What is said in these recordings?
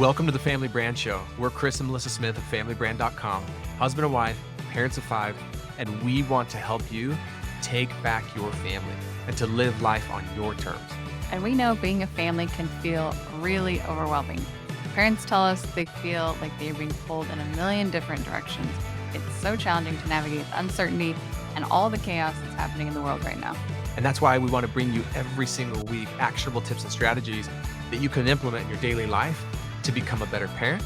Welcome to the Family Brand Show. We're Chris and Melissa Smith of FamilyBrand.com, husband and wife, parents of 5, and we want to help you take back your family and to live life on your terms. And we know being a family can feel really overwhelming. Parents tell us they feel like they're being pulled in a million different directions. It's so challenging to navigate the uncertainty and all the chaos that's happening in the world right now. And that's why we want to bring you every single week actionable tips and strategies that you can implement in your daily life to become a better parent,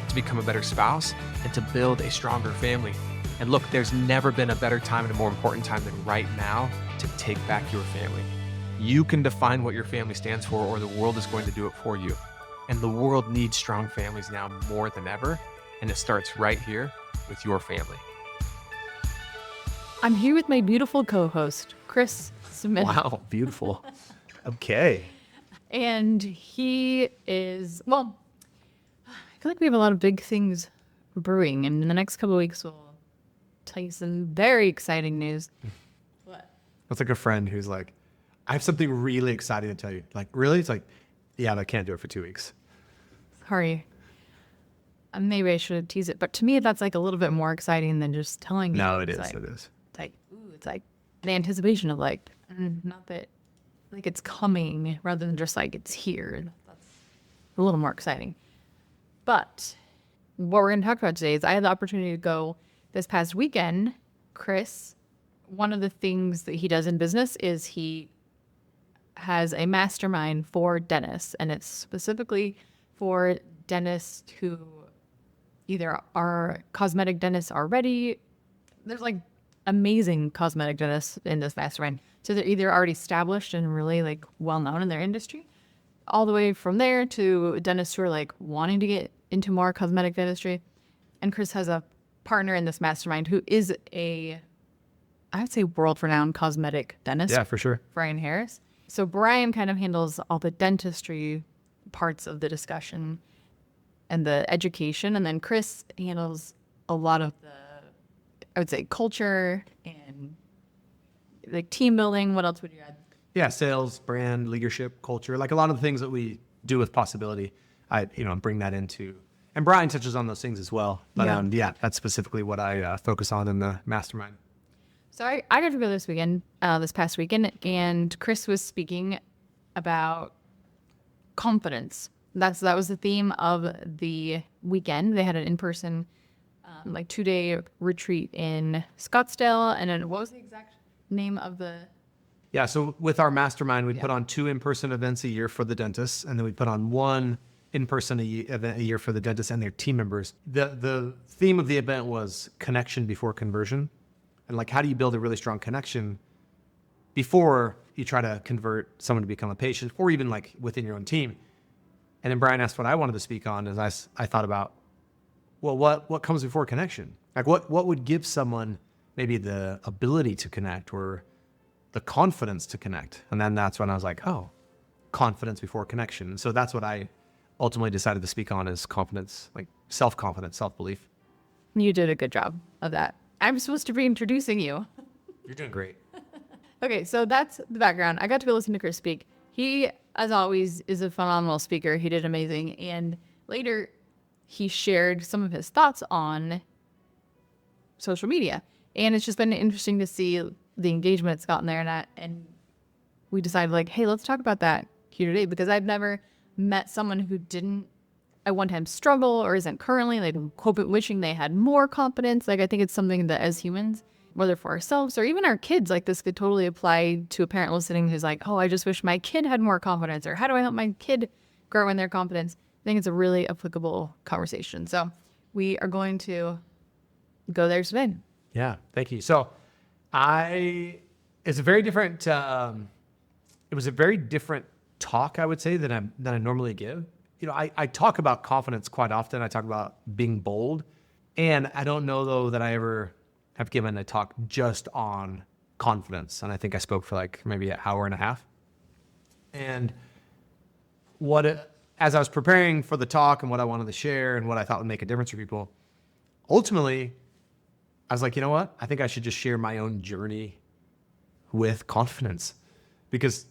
to become a better spouse, and to build a stronger family. And look, there's never been a better time and a more important time than right now to take back your family. You can define what your family stands for, or the world is going to do it for you. And the world needs strong families now more than ever. And it starts right here with your family. I'm here with my beautiful co-host, Chris Smith. Wow, beautiful. Okay. And he is, well, I feel like we have a lot of big things brewing. And in the next couple of weeks, we'll tell you some very exciting news. What? It's like a friend who's like, I have something really exciting to tell you. Like, really? It's like, yeah, but I can't do it for 2 weeks. Sorry. Maybe I should have teased it. But to me, that's like a little bit more exciting than just telling you. No, it is. Like, It is. It's like, ooh, it's like the anticipation of like, not that, like it's coming rather than just like it's here. That's a little more exciting. But what we're going to talk about today is I had the opportunity to go this past weekend. Chris, one of the things that he does in business is he has a mastermind for dentists, and it's specifically for dentists who either are cosmetic dentists already. There's like amazing cosmetic dentists in this mastermind. So they're either already established and really like well known in their industry, all the way from there to dentists who are like wanting to get into more cosmetic dentistry. And Chris has a partner in this mastermind who is I would say world-renowned cosmetic dentist. Yeah, for sure. Brian Harris. So Brian kind of handles all the dentistry parts of the discussion and the education. And then Chris handles a lot of the, I would say, culture and like team building. What else would you add? Yeah, sales, brand, leadership, culture, like a lot of the things that we do with Possibility, I bring that into. And Brian touches on those things as well. But that's specifically what I focus on in the mastermind. So I got to go this past weekend, and Chris was speaking about confidence. That was the theme of the weekend. They had an in-person, 2-day retreat in Scottsdale. And then what was the exact name of the? Yeah, so with our mastermind, we put on 2 in-person events a year for the dentists, and then we put on 1 in-person event a year for the dentists and their team members. The theme of the event was connection before conversion. And like, how do you build a really strong connection before you try to convert someone to become a patient, or even like within your own team? And then Brian asked what I wanted to speak on, as I thought about, well, what comes before connection? Like what would give someone maybe the ability to connect or the confidence to connect? And then that's when I was like, oh, confidence before connection. And so that's what I ultimately decided to speak on, is confidence, like self-confidence, self-belief. You did a good job of that. I'm supposed to be introducing you. You're doing great. Okay, so that's the background. I got to go listen to Chris speak. He, as always, is a phenomenal speaker. He did amazing. And later, he shared some of his thoughts on social media. And it's just been interesting to see the engagement it's gotten there. And we decided, like, hey, let's talk about that here today, because I've never met someone who didn't at one time struggle or isn't currently, like, wishing they had more confidence. Like, I think it's something that as humans, whether for ourselves or even our kids, like, this could totally apply to a parent listening who's like, oh, I just wish my kid had more confidence, or how do I help my kid grow in their confidence? I think it's a really applicable conversation. So we are going to go there today. Yeah, thank you. So it's a very different, it was a very different talk, I would say, than I normally give. I talk about confidence quite often. I talk about being bold. And I don't know, though, that I ever have given a talk just on confidence. And I think I spoke for like maybe an hour and a half. And as I was preparing for the talk and what I wanted to share and what I thought would make a difference for people, ultimately, I was like, you know what? I think I should just share my own journey with confidence, because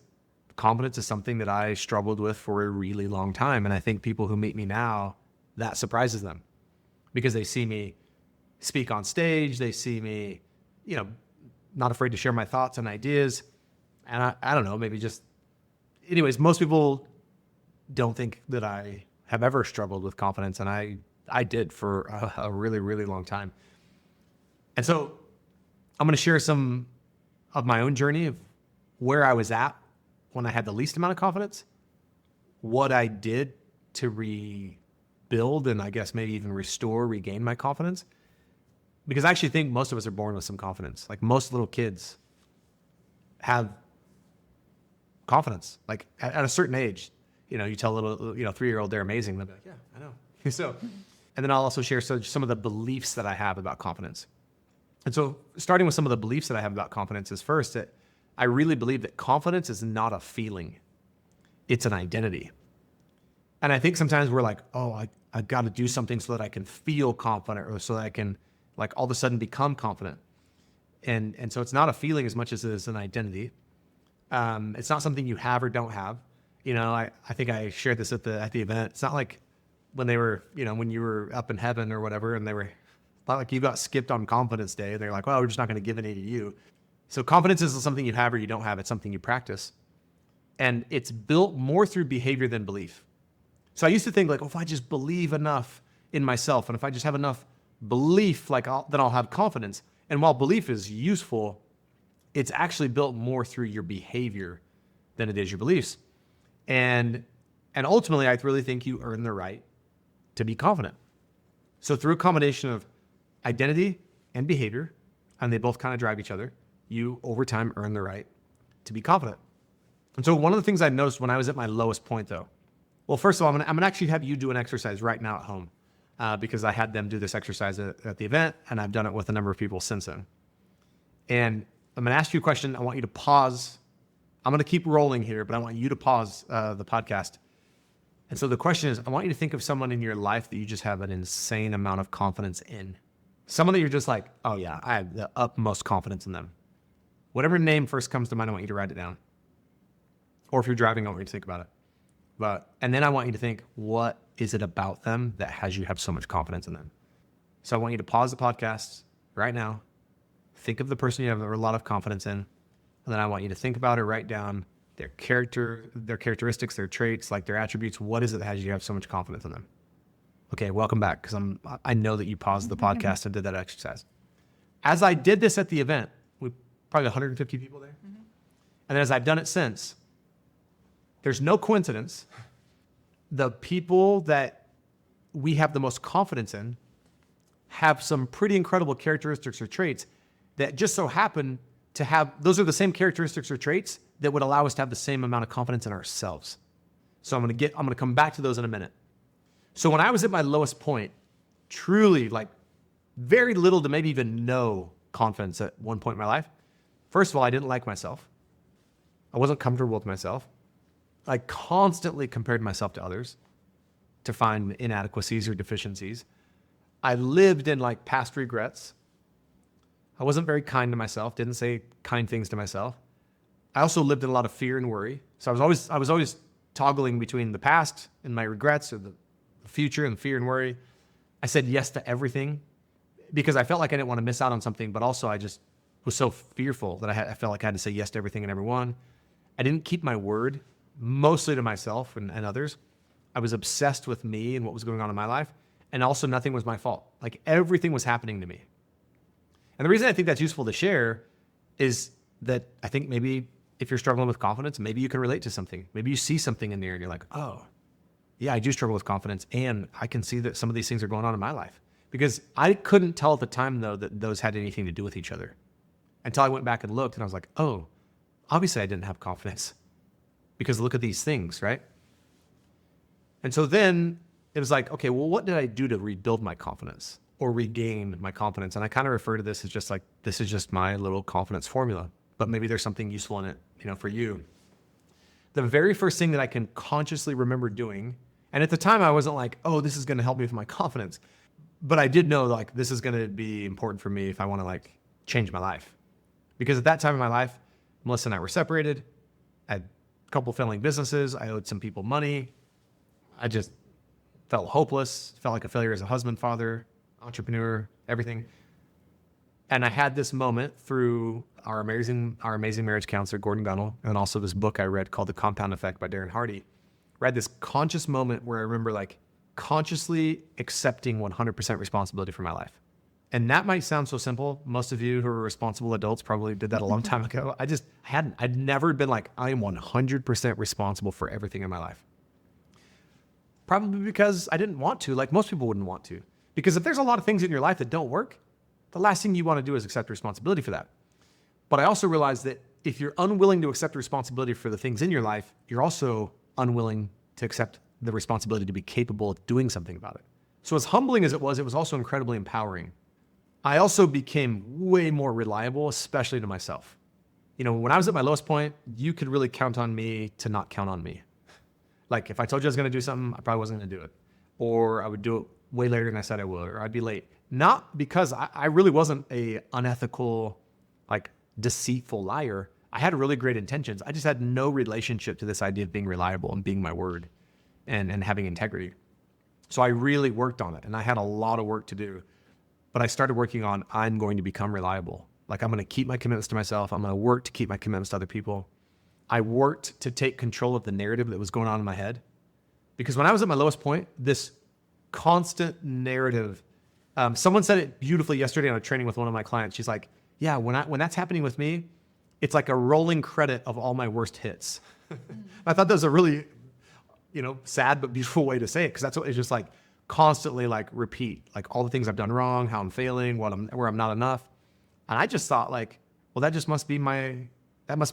confidence is something that I struggled with for a really long time. And I think people who meet me now, that surprises them because they see me speak on stage. They see me, not afraid to share my thoughts and ideas. And I don't know, maybe just, anyways, most people don't think that I have ever struggled with confidence. And I did for a really, really long time. And so I'm going to share some of my own journey of where I was at when I had the least amount of confidence, what I did to rebuild and I guess maybe even regain my confidence. Because I actually think most of us are born with some confidence. Like most little kids have confidence. Like at a certain age, you tell a little, 3-year-old they're amazing. They'll be like, yeah, I know. So, and then I'll also share some of the beliefs that I have about confidence. And so starting with some of the beliefs that I have about confidence is first that I really believe that confidence is not a feeling. It's an identity. And I think sometimes we're like, oh, I got to do something so that I can feel confident or so that I can like all of a sudden become confident. And so it's not a feeling as much as it is an identity. It's not something you have or don't have. I think I shared this at the event. It's not like when they were, when you were up in heaven or whatever, and they were not like you got skipped on confidence day. They're like, well, we're just not going to give any to you. So confidence isn't something you have or you don't have. It's something you practice. And it's built more through behavior than belief. So I used to think like, oh, if I just believe enough in myself and if I just have enough belief, then I'll have confidence. And while belief is useful, it's actually built more through your behavior than it is your beliefs. And ultimately, I really think you earn the right to be confident. So through a combination of identity and behavior, and they both kind of drive each other, you over time earn the right to be confident. And so one of the things I noticed when I was at my lowest point though, well, first of all, I'm gonna actually have you do an exercise right now at home because I had them do this exercise at the event and I've done it with a number of people since then. And I'm gonna ask you a question. I want you to pause. I'm gonna keep rolling here, but I want you to pause the podcast. And so the question is, I want you to think of someone in your life that you just have an insane amount of confidence in. Someone that you're just like, oh yeah, I have the utmost confidence in them. Whatever name first comes to mind, I want you to write it down. Or if you're driving, I want you to think about it. And then I want you to think, what is it about them that has you have so much confidence in them? So I want you to pause the podcast right now. Think of the person you have a lot of confidence in. And then I want you to think about or write down their character, their characteristics, their traits, like their attributes. What is it that has you have so much confidence in them? Okay, welcome back, because I know that you paused the podcast and did that exercise. As I did this at the event, we probably 150 people there. Mm-hmm. And as I've done it since, there's no coincidence. The people that we have the most confidence in have some pretty incredible characteristics or traits that just so happen to have, those are the same characteristics or traits that would allow us to have the same amount of confidence in ourselves. So I'm going to come back to those in a minute. So when I was at my lowest point, truly like very little to maybe even no confidence at one point in my life. First of all, I didn't like myself. I wasn't comfortable with myself. I constantly compared myself to others to find inadequacies or deficiencies. I lived in like past regrets. I wasn't very kind to myself, didn't say kind things to myself. I also lived in a lot of fear and worry. So I was always toggling between the past and my regrets or the future and fear and worry. I said yes to everything because I felt like I didn't want to miss out on something, but also I just was so fearful that I felt like I had to say yes to everything and everyone. I didn't keep my word, mostly to myself and others. I was obsessed with me and what was going on in my life. And also nothing was my fault. Like everything was happening to me. And the reason I think that's useful to share is that I think maybe if you're struggling with confidence, maybe you can relate to something. Maybe you see something in there and you're like, oh, yeah, I do struggle with confidence. And I can see that some of these things are going on in my life. Because I couldn't tell at the time, though, that those had anything to do with each other. Until I went back and looked and I was like, oh, obviously I didn't have confidence. Because look at these things, right? And so then it was like, okay, well, what did I do to rebuild my confidence or regain my confidence? And I kind of refer to this as just like, this is just my little confidence formula, but maybe there's something useful in it, for you. The very first thing that I can consciously remember doing, and at the time I wasn't like, oh, this is going to help me with my confidence, but I did know like, this is going to be important for me if I want to like change my life. Because at that time in my life, Melissa and I were separated. I had couple failing businesses. I owed some people money. I just felt hopeless, felt like a failure as a husband, father, entrepreneur, everything. And I had this moment through our amazing marriage counselor, Gordon Gunnell, and also this book I read called The Compound Effect by Darren Hardy. I had this conscious moment where I remember like consciously accepting 100% responsibility for my life. And that might sound so simple. Most of you who are responsible adults probably did that a long time ago. I'd never been like, I am 100% responsible for everything in my life. Probably because I didn't want to, like most people wouldn't want to. Because if there's a lot of things in your life that don't work, the last thing you want to do is accept responsibility for that. But I also realized that if you're unwilling to accept responsibility for the things in your life, you're also unwilling to accept the responsibility to be capable of doing something about it. So as humbling as it was also incredibly empowering. I also became way more reliable, especially to myself. You know, when I was at my lowest point, you could really count on me to not count on me. Like if I told you I was going to do something, I probably wasn't going to do it. Or I would do it way later than I said I would, or I'd be late. Not because I really wasn't a unethical, like deceitful liar. I had really great intentions. I just had no relationship to this idea of being reliable and being my word and having integrity. So I really worked on it and I had a lot of work to do, but I started working on, I'm going to become reliable. Like I'm going to keep my commitments to myself. I'm going to work to keep my commitments to other people. I worked to take control of the narrative that was going on in my head. Because when I was at my lowest point, this constant narrative, someone said it beautifully yesterday on a training with one of my clients. She's like, yeah, when that's happening with me, it's like a rolling credit of all my worst hits. I thought that was a really, sad but beautiful way to say it. Cause that's what it's just like constantly like repeat, like all the things I've done wrong, how I'm failing, where I'm not enough. And I just thought like, well, that must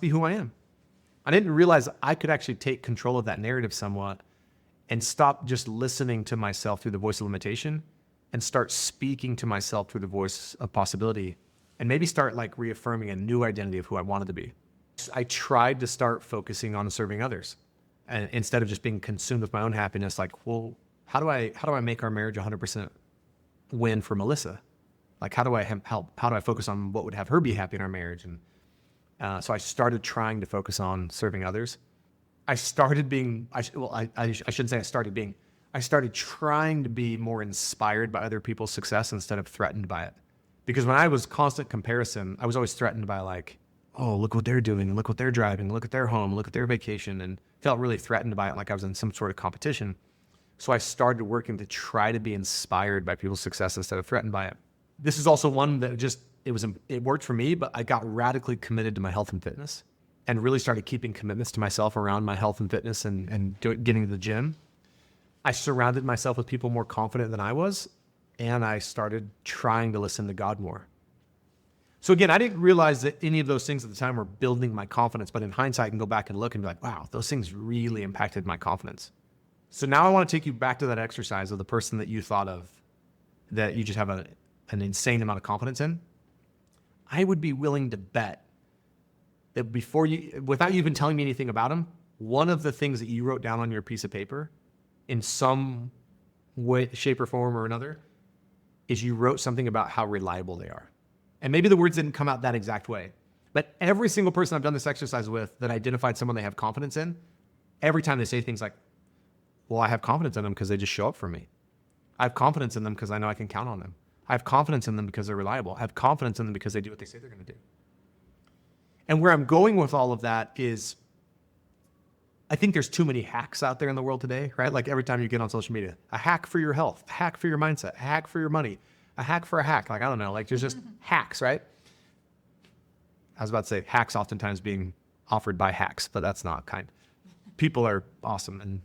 be who I am. I didn't realize I could actually take control of that narrative somewhat and stop just listening to myself through the voice of limitation and start speaking to myself through the voice of possibility and maybe start like reaffirming a new identity of who I wanted to be. I tried to start focusing on serving others and instead of just being consumed with my own happiness, like, well, how do I make our marriage 100% win for Melissa? Like, how do I help? How do I focus on what would have her be happy in our marriage? And so I started trying to focus on serving others. I started trying to be more inspired by other people's success instead of threatened by it. Because when I was constant comparison, I was always threatened by like, oh, look what they're doing, look what they're driving, look at their home, look at their vacation, and felt really threatened by it, like I was in some sort of competition. So I started working to try to be inspired by people's success instead of threatened by it. This is also one that it worked for me, but I got radically committed to my health and fitness and really started keeping commitments to myself around my health and fitness and getting to the gym. I surrounded myself with people more confident than I was, and I started trying to listen to God more. So again, I didn't realize that any of those things at the time were building my confidence, but in hindsight, I can go back and look and be like, wow, those things really impacted my confidence. So now I want to take you back to that exercise of the person that you thought of that you just have an insane amount of confidence in. I would be willing to bet that without you even telling me anything about them, one of the things that you wrote down on your piece of paper in some way, shape or form or another, is you wrote something about how reliable they are. And maybe the words didn't come out that exact way, but every single person I've done this exercise with that identified someone they have confidence in, every time they say things like, well, I have confidence in them because they just show up for me. I have confidence in them because I know I can count on them. I have confidence in them because they're reliable. I have confidence in them because they do what they say they're going to do. And where I'm going with all of that is, I think there's too many hacks out there in the world today, right? Like every time you get on social media, a hack for your health, a hack for your mindset, a hack for your money, a hack for a hack. Like, I don't know, like there's just hacks, right? I was about to say hacks oftentimes being offered by hacks, but that's not kind. People are awesome and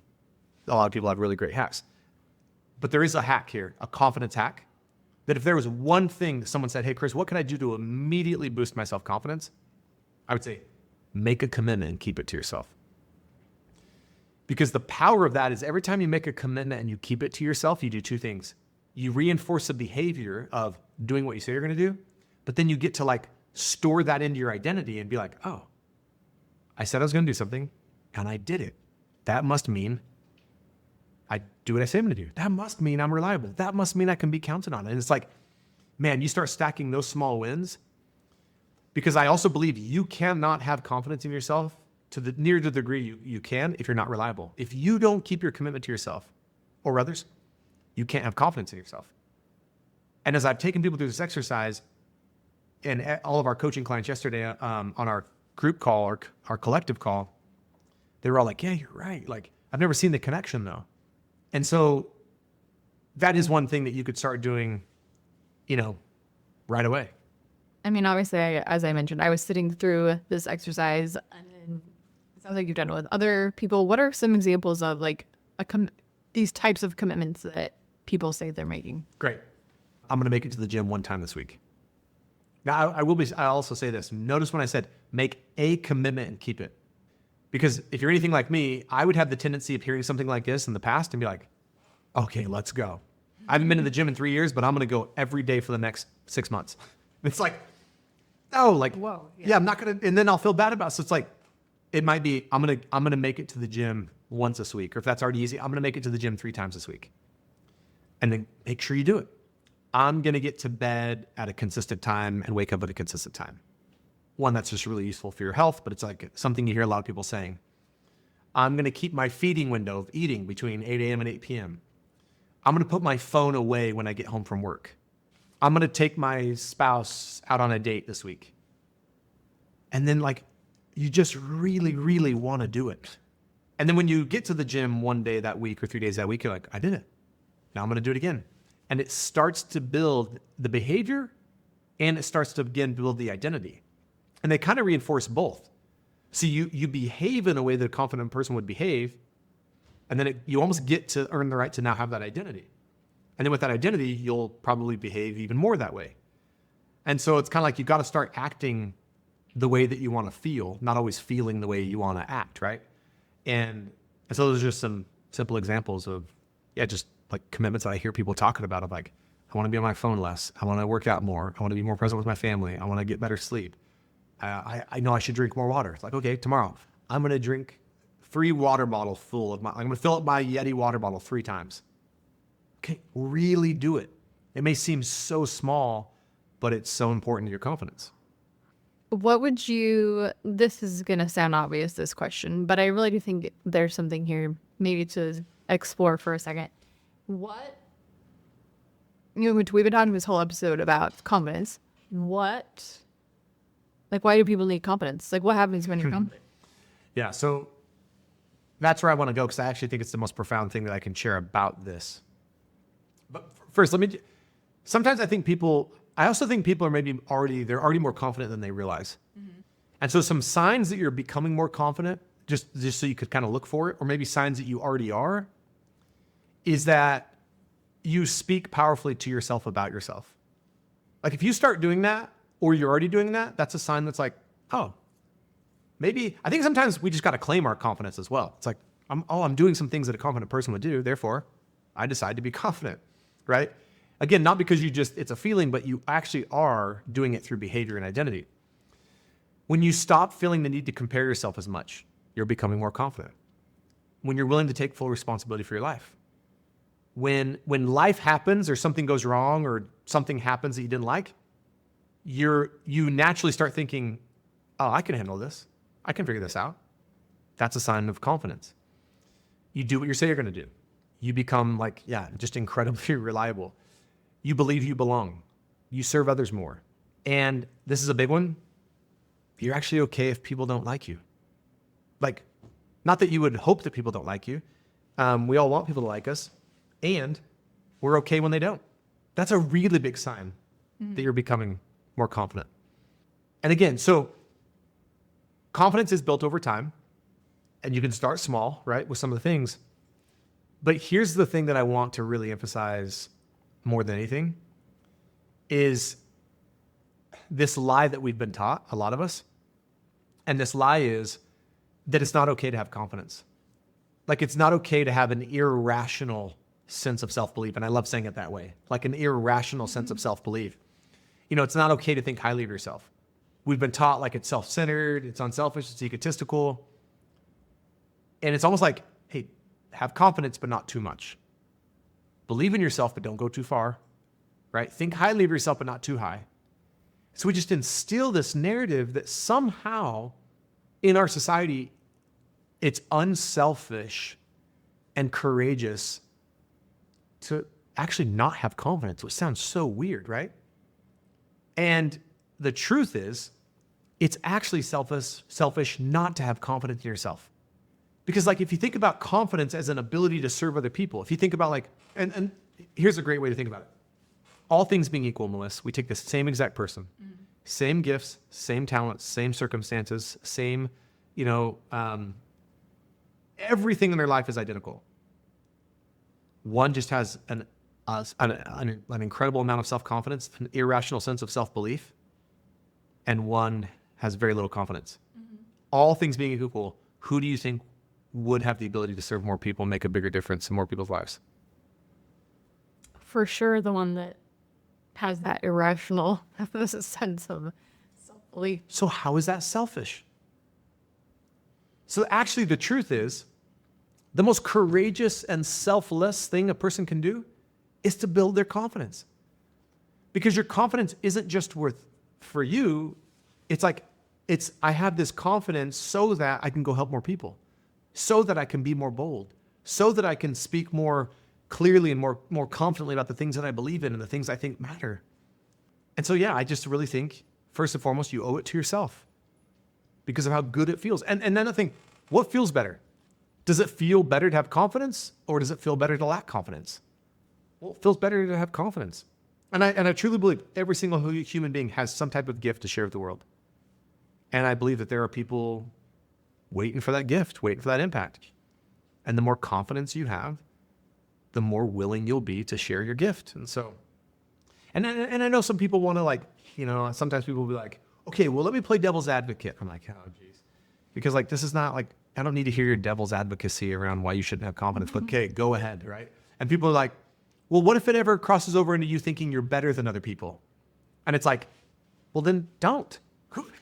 a lot of people have really great hacks. But there is a hack here, a confidence hack, that if there was one thing that someone said, hey, Chris, what can I do to immediately boost my self-confidence? I would say, make a commitment and keep it to yourself. Because the power of that is every time you make a commitment and you keep it to yourself, you do two things. You reinforce the behavior of doing what you say you're going to do, but then you get to like store that into your identity and be like, oh, I said I was going to do something and I did it. That must mean I do what I say I'm going to do. That must mean I'm reliable. That must mean I can be counted on. And it's like, man, you start stacking those small wins, because I also believe you cannot have confidence in yourself to the near the degree you can if you're not reliable. If you don't keep your commitment to yourself or others, you can't have confidence in yourself. And as I've taken people through this exercise, and all of our coaching clients yesterday on our group call or our collective call, they were all like, yeah, you're right. Like, I've never seen the connection though. And so that is one thing that you could start doing, right away. I mean, obviously, as I mentioned, I was sitting through this exercise, and then it sounds like you've done it with other people. What are some examples of like these types of commitments that people say they're making? Great. I'm going to make it to the gym one time this week. Now, I also say this. Notice when I said make a commitment and keep it. Because if you're anything like me, I would have the tendency of hearing something like this in the past and be like, okay, let's go. I haven't been to the gym in 3 years, but I'm going to go every day for the next 6 months. It's like, no, like, whoa, yeah, I'm not going to, and then I'll feel bad about it. So it's like, it might be, I'm going to make it to the gym once this week. Or if that's already easy, I'm going to make it to the gym 3 times this week. And then make sure you do it. I'm going to get to bed at a consistent time and wake up at a consistent time. One, that's just really useful for your health, but it's like something you hear a lot of people saying. I'm going to keep my feeding window of eating between 8 a.m. and 8 p.m. I'm going to put my phone away when I get home from work. I'm going to take my spouse out on a date this week. And then like, you just really, really want to do it. And then when you get to the gym one day that week or 3 days that week, you're like, I did it. Now I'm going to do it again. And it starts to build the behavior and it starts to again build the identity. And they kind of reinforce both. So you behave in a way that a confident person would behave. And then you almost get to earn the right to now have that identity. And then with that identity, you'll probably behave even more that way. And so it's kind of like you got to start acting the way that you want to feel, not always feeling the way you want to act, right? And so those are just some simple examples of, just like commitments that I hear people talking about of like, I want to be on my phone less. I want to work out more. I want to be more present with my family. I want to get better sleep. I know I should drink more water. It's like, okay, tomorrow I'm going to drink 3 water bottles full of I'm going to fill up my Yeti water bottle 3 times. Okay, really do it. It may seem so small, but it's so important to your confidence. What would this is going to sound obvious, this question, but I really do think there's something here maybe to explore for a second. We've been talking this whole episode about confidence. Why do people need confidence? Like, what happens when you're confident? Yeah, so that's where I want to go because I actually think it's the most profound thing that I can share about this. But first, sometimes I also think people are they're already more confident than they realize. Mm-hmm. And so some signs that you're becoming more confident, just so you could kind of look for it, or maybe signs that you already are, is that you speak powerfully to yourself about yourself. Like if you start doing that, or you're already doing that, that's a sign that's like, oh, maybe, I think sometimes we just got to claim our confidence as well. It's like, I'm doing some things that a confident person would do. Therefore, I decide to be confident, right? Again, not because it's a feeling, but you actually are doing it through behavior and identity. When you stop feeling the need to compare yourself as much, you're becoming more confident. When you're willing to take full responsibility for your life. When life happens or something goes wrong or something happens that you didn't like, you naturally start thinking, oh, I can handle this. I can figure this out. That's a sign of confidence. You do what you say you're going to do. You become just incredibly reliable. You believe you belong. You serve others more. And this is a big one. You're actually okay if people don't like you. Like, not that you would hope that people don't like you. We all want people to like us. And we're okay when they don't. That's a really big sign that you're becoming more confident. And again, so confidence is built over time. And you can start small, right, with some of the things. But here's the thing that I want to really emphasize more than anything is this lie that we've been taught, a lot of us. And this lie is that it's not okay to have confidence. Like it's not okay to have an irrational sense of self-belief. And I love saying it that way, like an irrational sense of self-belief. It's not okay to think highly of yourself. We've been taught like it's self-centered, it's unselfish, it's egotistical. And it's almost like, hey, have confidence, but not too much. Believe in yourself, but don't go too far, right? Think highly of yourself, but not too high. So we just instill this narrative that somehow in our society, it's unselfish and courageous to actually not have confidence, which sounds so weird, right? And the truth is, it's actually selfish not to have confidence in yourself. Because like, if you think about confidence as an ability to serve other people, if you think about like, and here's a great way to think about it. All things being equal, Melissa, we take the same exact person, same gifts, same talents, same circumstances, same, everything in their life is identical. One just has an incredible amount of self-confidence, an irrational sense of self-belief, and one has very little confidence. All things being equal, who do you think would have the ability to serve more people, make a bigger difference in more people's lives? For sure, the one that has that irrational sense of self-belief. So how is that selfish? So actually, the truth is, the most courageous and selfless thing a person can do is to build their confidence. Because your confidence isn't just worth for you. It's like, I have this confidence so that I can go help more people, so that I can be more bold, so that I can speak more clearly and more confidently about the things that I believe in and the things I think matter. And so, yeah, I just really think, first and foremost, you owe it to yourself because of how good it feels. And then I think, what feels better? Does it feel better to have confidence, or does it feel better to lack confidence? Well, it feels better to have confidence. And I truly believe every single human being has some type of gift to share with the world. And I believe that there are people waiting for that gift, waiting for that impact. And the more confidence you have, the more willing you'll be to share your gift. And so, and I know some people want to sometimes people will be like, okay, well, let me play devil's advocate. I'm like, oh, geez. Because like, this is not like, I don't need to hear your devil's advocacy around why you shouldn't have confidence, but okay, go ahead, right? And people are like, well, what if it ever crosses over into you thinking you're better than other people? And it's like, well, then don't.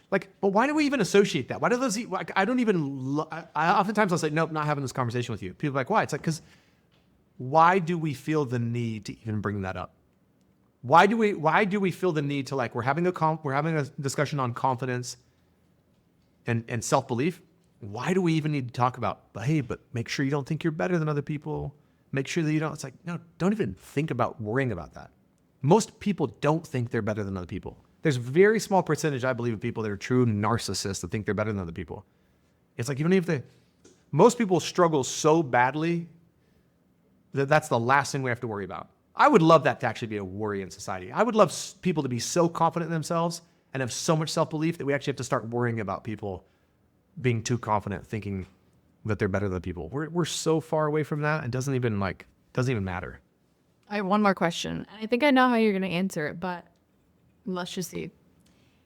But why do we even associate that? Why do those, I don't even, I oftentimes I'll say, nope, not having this conversation with you. People are like, why? It's like, because why do we feel the need to even bring that up? Why do we feel the need to we're having a discussion on confidence and self-belief? Why do we even need to talk about, but make sure you don't think you're better than other people. Make sure that you don't, it's like, no, don't even think about worrying about that. Most people don't think they're better than other people. There's a very small percentage, I believe, of people that are true narcissists that think they're better than other people. It's like, you don't even most people struggle so badly that that's the last thing we have to worry about. I would love that to actually be a worry in society. I would love people to be so confident in themselves and have so much self-belief that we actually have to start worrying about people being too confident, thinking that they're better than people. We're so far away from that. It doesn't even matter. I have one more question. I think I know how you're going to answer it, but let's just see.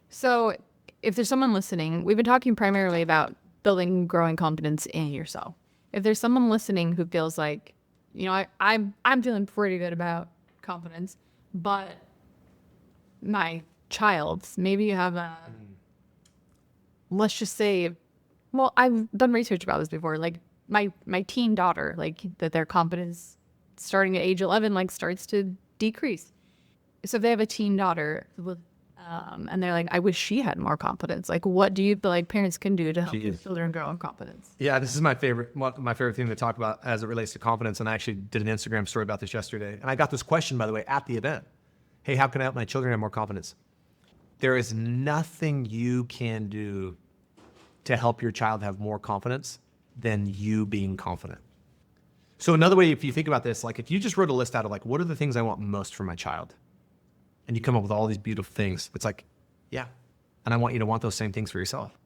So if there's someone listening, we've been talking primarily about building, growing confidence in yourself. If there's someone listening who feels like, I'm feeling pretty good about confidence, but my child's, maybe you have let's just say, well, I've done research about this before. Like my teen daughter, that their confidence starting at age 11, starts to decrease. So if they have a teen daughter and they're like, I wish she had more confidence. What do you feel like parents can do to help their children grow in confidence? Yeah, this is my favorite thing to talk about as it relates to confidence. And I actually did an Instagram story about this yesterday. And I got this question, by the way, at the event. Hey, how can I help my children have more confidence? There is nothing you can do to help your child have more confidence than you being confident. So another way, if you think about this, if you just wrote a list out of what are the things I want most for my child? And you come up with all these beautiful things. It's like, yeah. And I want you to want those same things for yourself.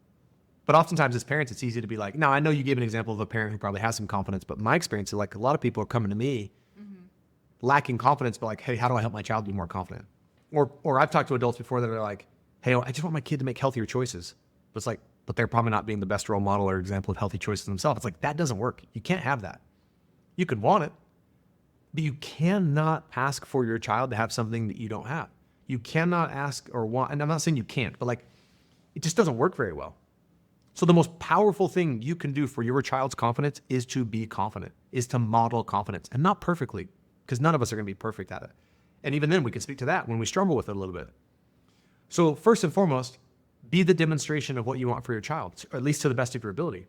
But oftentimes as parents, it's easy to be like, now I know you gave an example of a parent who probably has some confidence, but my experience is a lot of people are coming to me lacking confidence, but hey, how do I help my child be more confident? Or I've talked to adults before that are like, hey, I just want my kid to make healthier choices. But it's but they're probably not being the best role model or example of healthy choices themselves. It's that doesn't work. You can't have that. You could want it, but you cannot ask for your child to have something that you don't have. You cannot ask or want, and I'm not saying you can't, but it just doesn't work very well. So the most powerful thing you can do for your child's confidence is to be confident, is to model confidence, and not perfectly, because none of us are going to be perfect at it. And even then we can speak to that when we struggle with it a little bit. So first and foremost, be the demonstration of what you want for your child, or at least to the best of your ability.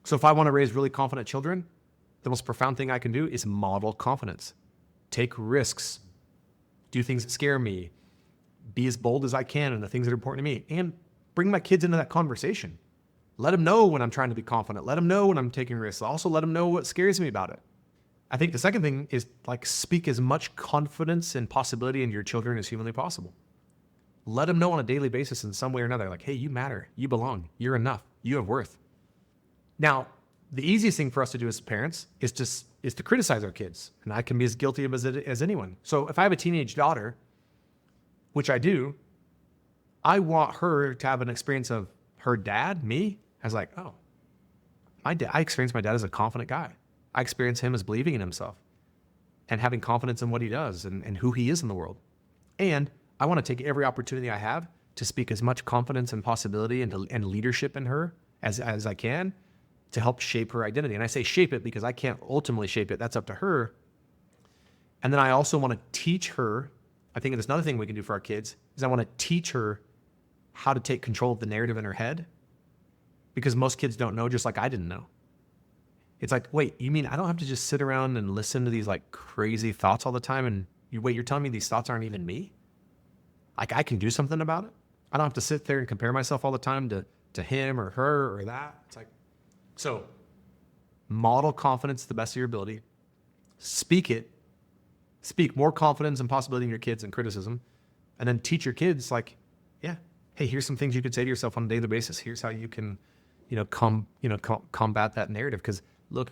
So if I want to raise really confident children, the most profound thing I can do is model confidence. Take risks, do things that scare me, be as bold as I can in the things that are important to me, and bring my kids into that conversation. Let them know when I'm trying to be confident. Let them know when I'm taking risks. Also let them know what scares me about it. I think the second thing is like speak as much confidence and possibility into your children as humanly possible. Let them know on a daily basis in some way or another, like, hey, you matter, you belong, you're enough, you have worth. Now, the easiest thing for us to do as parents is to criticize our kids. And I can be as guilty of it as anyone. So if I have a teenage daughter, which I do, I want her to have an experience of her dad, me, as like, oh, I experience my dad as a confident guy. I experience him as believing in himself and having confidence in what he does and who he is in the world. And I want to take every opportunity I have to speak as much confidence and possibility and leadership in her as I can to help shape her identity. And I say shape it because I can't ultimately shape it. That's up to her. And then I also want to teach her, I think it's another thing we can do for our kids, is I want to teach her how to take control of the narrative in her head, because most kids don't know, just like I didn't know. It's like, wait, you mean I don't have to just sit around and listen to these like crazy thoughts all the time? And you're telling me these thoughts aren't even me? Like I can do something about it? I don't have to sit there and compare myself all the time to him or her or that. It's like, so model confidence to the best of your ability. Speak it. Speak more confidence and possibility in your kids and criticism. And then teach your kids like, yeah, hey, here's some things you could say to yourself on a daily basis. Here's how you can, combat that narrative. Because look,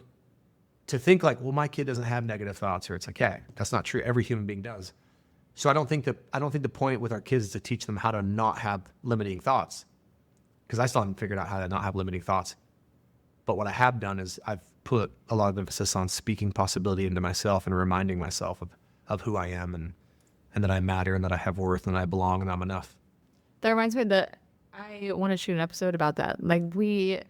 to think like, well, my kid doesn't have negative thoughts, or it's like, yeah, that's not true. Every human being does. So I don't think the point with our kids is to teach them how to not have limiting thoughts, because I still haven't figured out how to not have limiting thoughts. But what I have done is I've put a lot of emphasis on speaking possibility into myself and reminding myself of who I am and that I matter and that I have worth and I belong and I'm enough. That reminds me that I want to shoot an episode about that. Like we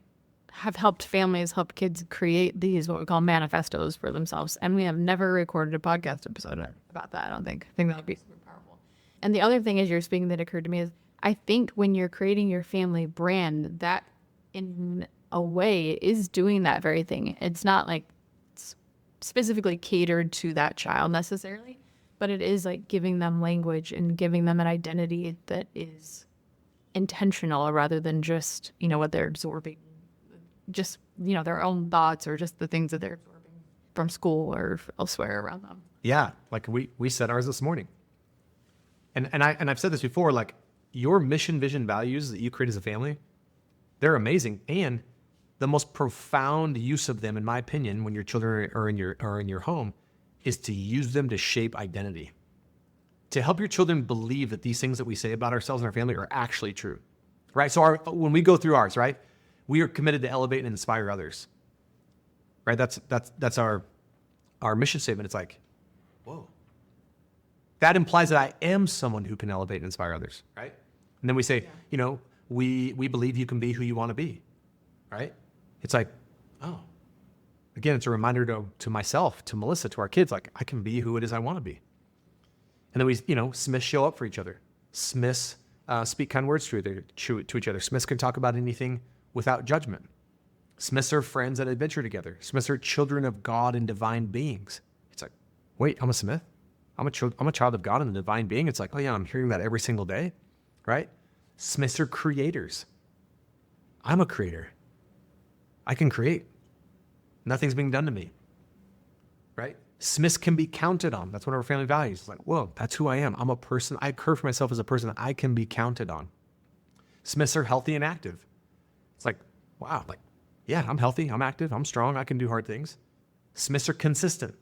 have helped help kids create these, what we call manifestos for themselves. And we have never recorded a podcast episode about that, I don't think. I think that would be super powerful. And the other thing as you're speaking that occurred to me is I think when you're creating your family brand, that in a way is doing that very thing. It's not like it's specifically catered to that child necessarily, but it is like giving them language and giving them an identity that is intentional rather than just, what they're absorbing, just, their own thoughts or just the things that they're absorbing from school or elsewhere around them. Yeah. Like we said ours this morning. And I've said this before, like your mission, vision, values that you create as a family, they're amazing. And the most profound use of them, in my opinion, when your children are in your home, is to use them to shape identity, to help your children believe that these things that we say about ourselves and our family are actually true, right? So when we go through ours, right, we are committed to elevate and inspire others, right? That's our mission statement. It's like, whoa, that implies that I am someone who can elevate and inspire others, right? And then we say, we believe you can be who you want to be, right? It's like, oh, again, it's a reminder to myself, to Melissa, to our kids, like I can be who it is I want to be. And then we, Smiths show up for each other. Smiths speak kind words to each other. Smiths can talk about anything without judgment. Smiths are friends that adventure together. Smiths are children of God and divine beings. It's like, wait, I'm a Smith? I'm a child of God and a divine being? It's like, oh yeah, I'm hearing that every single day, right? Smiths are creators. I'm a creator. I can create. Nothing's being done to me, right? Smiths can be counted on. That's one of our family values. It's like, whoa, that's who I am. I'm a person. I occur for myself as a person that I can be counted on. Smiths are healthy and active. It's like, wow, like, yeah, I'm healthy. I'm active. I'm strong. I can do hard things. Smiths are consistent.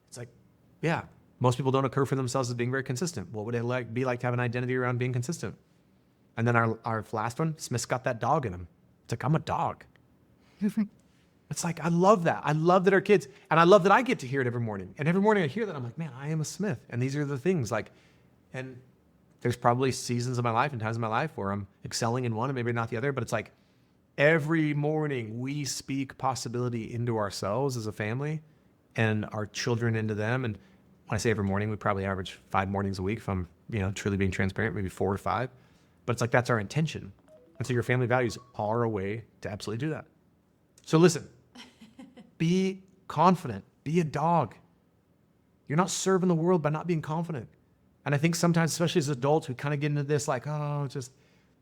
It's like, yeah, most people don't occur for themselves as being very consistent. What would it be like to have an identity around being consistent? And then our last one, Smith's got that dog in him. It's like, I'm a dog. It's like, I love that. I love that our kids, and I love that I get to hear it every morning. And every morning I hear that, I'm like, man, I am a Smith. And these are the things like, and there's probably seasons of my life and times in my life where I'm excelling in one and maybe not the other, but it's like every morning we speak possibility into ourselves as a family and our children into them. And when I say every morning, we probably average 5 mornings a week if I'm, truly being transparent, maybe 4 or 5. But it's like, that's our intention. And so your family values are a way to absolutely do that. So listen, be confident, be a dog. You're not serving the world by not being confident. And I think sometimes, especially as adults, we kind of get into this like, oh,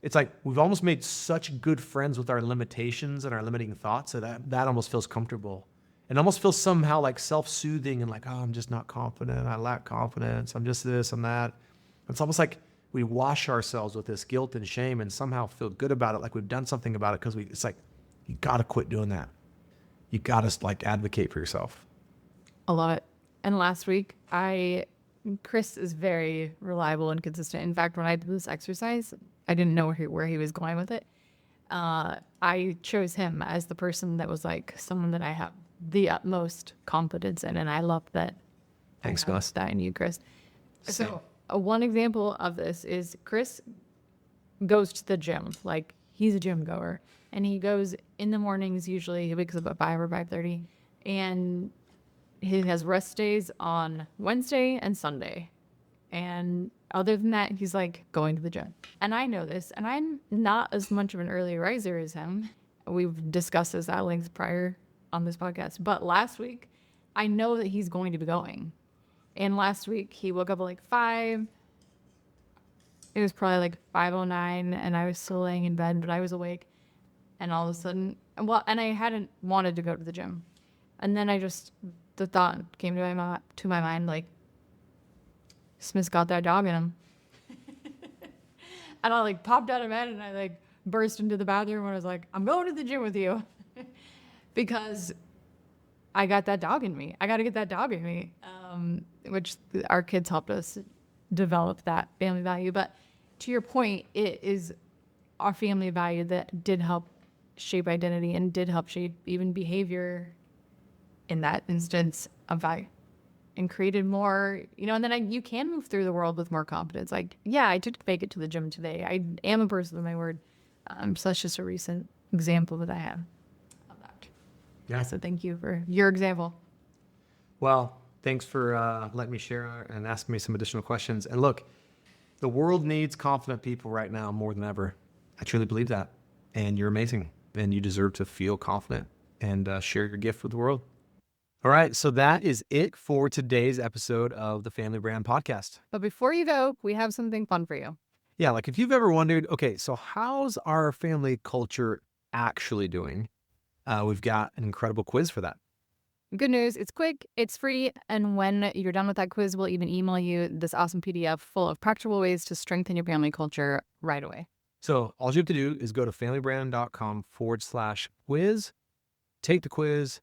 it's like we've almost made such good friends with our limitations and our limiting thoughts that almost feels comfortable. It almost feels somehow like self-soothing and like, oh, I'm just not confident. I lack confidence. I'm just this, I'm that. It's almost like we wash ourselves with this guilt and shame and somehow feel good about it, like we've done something about it, because it's like, you got to quit doing that. You got to like advocate for yourself. I love it. And last week, Chris is very reliable and consistent. In fact, when I did this exercise, I didn't know where he was going with it. I chose him as the person that was like someone that I have the utmost confidence in. And I love that. Thanks, I have Gus. that in you, Chris. Same. So one example of this is Chris goes to the gym. Like, he's a gym goer. And he goes in the mornings usually. He wakes up at 5 or 5:30. And he has rest days on Wednesday and Sunday. And other than that, he's like going to the gym. And I know this, and I'm not as much of an early riser as him. We've discussed this at length prior on this podcast. But last week, I know that he's going to be going. And last week, he woke up at like 5. It was probably like 5:09, and I was still laying in bed, but I was awake. And all of a sudden, and I hadn't wanted to go to the gym. And then the thought came to my mind, like, Smith's got that dog in him. And I like popped out of bed and I like burst into the bathroom and I was like, I'm going to the gym with you. Because I got that dog in me. I got to get that dog in me. Which our kids helped us develop that family value. But to your point, it is our family value that did help shape identity and did help shape even behavior in that instance of value, and created more, and then you can move through the world with more confidence. Like, yeah, I did make it to the gym today. I am a person of my word. So that's just a recent example that I have of that. Yeah. So thank you for your example. Well, thanks for letting me share and asking me some additional questions. And look, the world needs confident people right now more than ever. I truly believe that. And you're amazing. And you deserve to feel confident and share your gift with the world. All right. So that is it for today's episode of the Family Brand Podcast. But before you go, we have something fun for you. Yeah. Like if you've ever wondered, okay, so how's our family culture actually doing? We've got an incredible quiz for that. Good news, it's quick, it's free, and when you're done with that quiz, we'll even email you this awesome PDF full of practical ways to strengthen your family culture right away. So all you have to do is go to familybrand.com/quiz, take the quiz,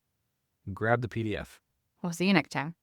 grab the PDF. We'll see you next time.